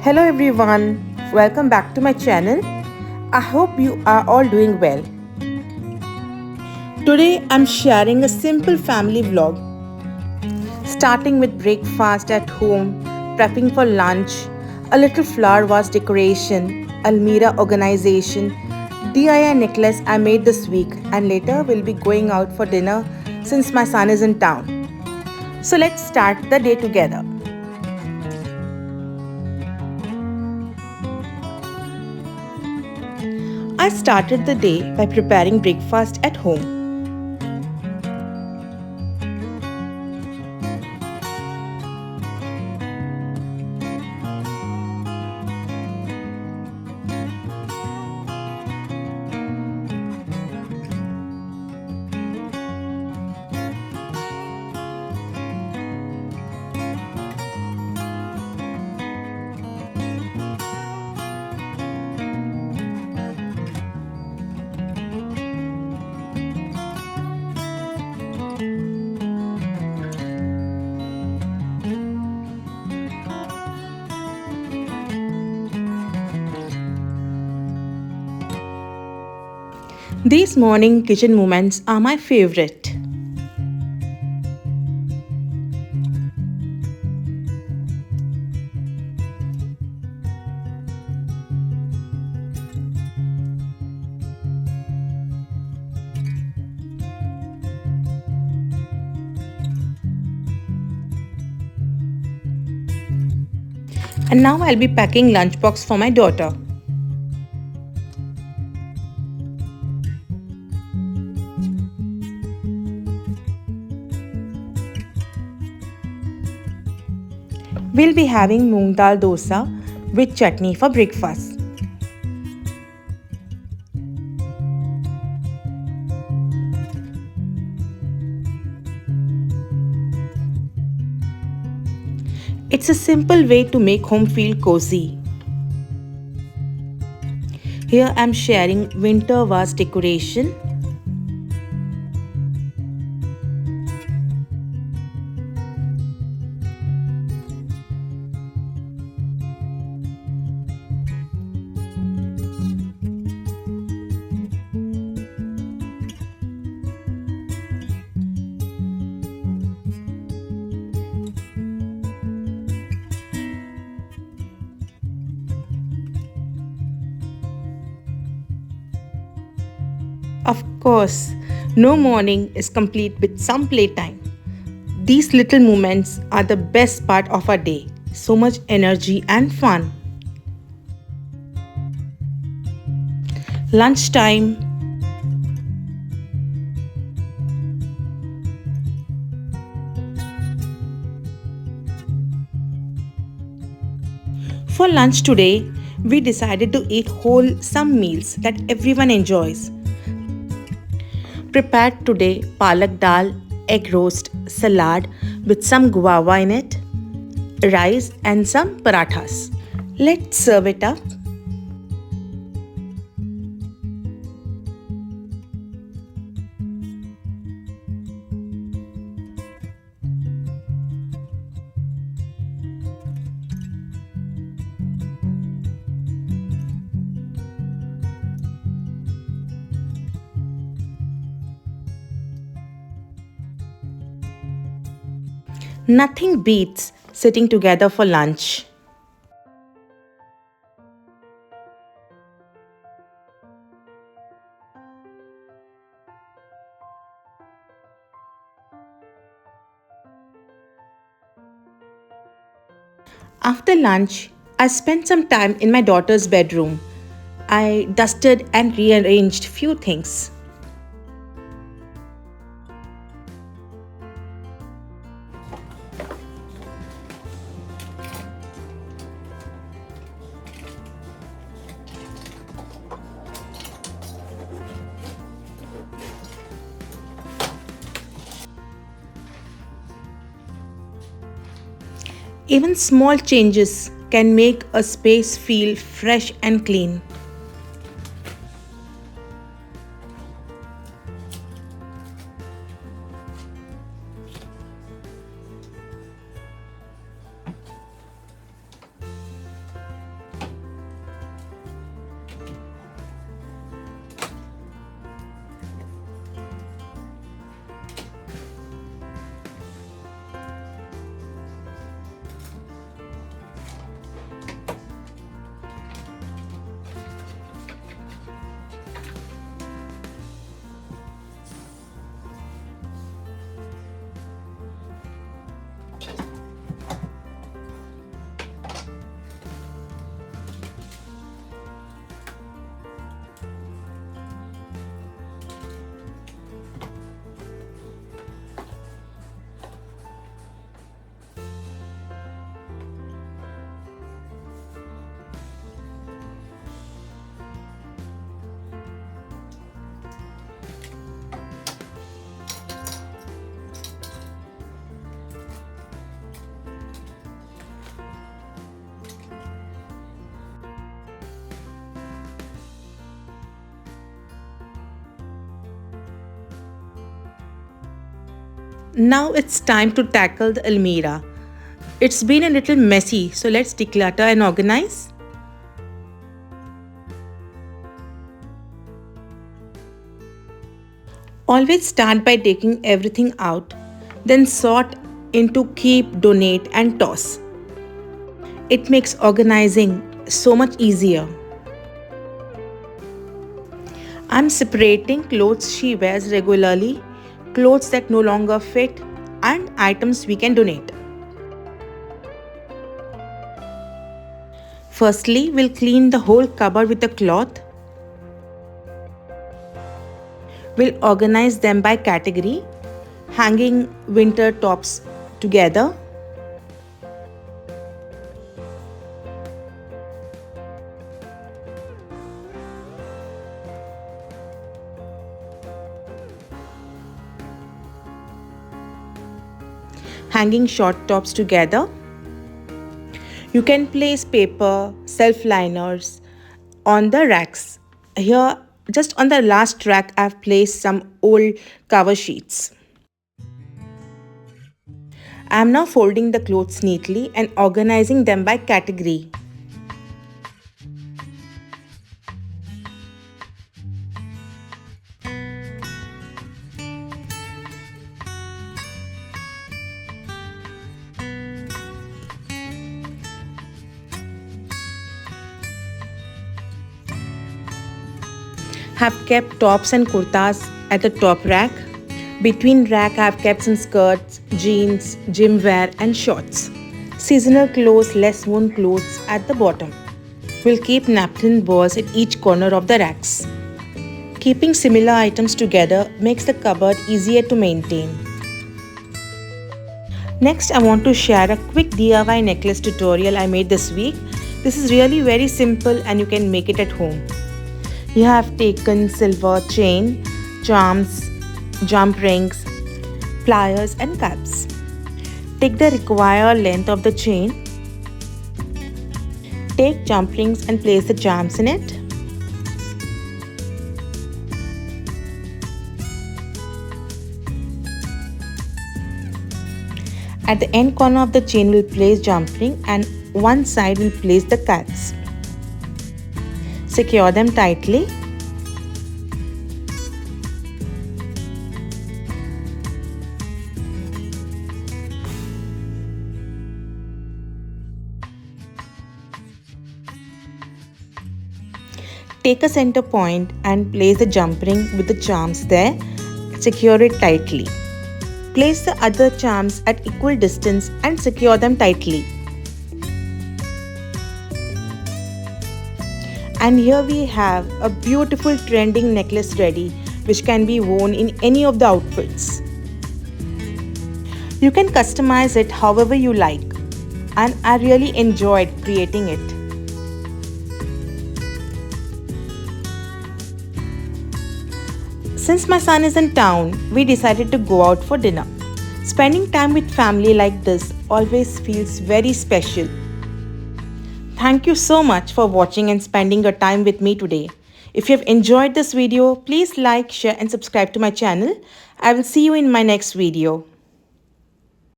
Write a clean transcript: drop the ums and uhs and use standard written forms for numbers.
Hello everyone, welcome back to my channel. I hope you are all doing well. Today I'm sharing a simple family vlog, starting with breakfast at home, prepping for lunch, a little flower vase decoration, Almirah organization, DIY necklace I made this week, and later we'll be going out for dinner since my son is in town. So let's start the day together. I started the day by preparing breakfast at home. These morning kitchen moments are my favorite. And now I'll be packing lunchbox for my daughter. We'll be having moong dal dosa with chutney for breakfast. It's a simple way to make home feel cozy. Here I'm sharing winter vase decoration. Of course, no morning is complete with some playtime. These little moments are the best part of our day. So much energy and fun. Lunchtime. For lunch today, we decided to eat wholesome meals that everyone enjoys. Prepared today palak dal, egg roast, salad with some guava in it, rice and some parathas. Let's serve it up. Nothing beats sitting together for lunch. After lunch, I spent some time in my daughter's bedroom. I dusted and rearranged few things. Even small changes can make a space feel fresh and clean. Now it's time to tackle the Almirah. It's been a little messy, so let's declutter and organize. Always start by taking everything out, then sort into keep, donate, and toss. It makes organizing so much easier. I'm separating clothes she wears regularly, clothes that no longer fit, and items we can donate. Firstly, we'll clean the whole cupboard with a cloth. We'll organize them by category, hanging winter tops together, hanging short tops together. You can place paper, self-liners on the racks. Here, just on the last rack, I've placed some old cover sheets. I'm now folding the clothes neatly and organizing them by category. Have kept tops and kurtas at the top rack. Between rack I have kept some skirts, jeans, gym wear and shorts. Seasonal clothes, less worn clothes at the bottom. We'll keep napkin balls at each corner of the racks. Keeping similar items together makes the cupboard easier to maintain. Next, I want to share a quick DIY necklace tutorial I made this week. This is really very simple and you can make it at home. Here I have taken silver chain, charms, jump rings, pliers and caps. Take the required length of the chain. Take jump rings and place the charms in it. At the end corner of the chain we'll place jump ring and one side we'll place the caps. Secure them tightly. Take a center point and place the jump ring with the charms there. Secure it tightly. Place the other charms at equal distance and secure them tightly. And here we have a beautiful trending necklace ready, which can be worn in any of the outfits. You can customize it however you like, and I really enjoyed creating it. Since my son is in town, we decided to go out for dinner. Spending time with family like this always feels very special. Thank you so much for watching and spending your time with me today. If you have enjoyed this video, please like, share and subscribe to my channel. I will see you in my next video.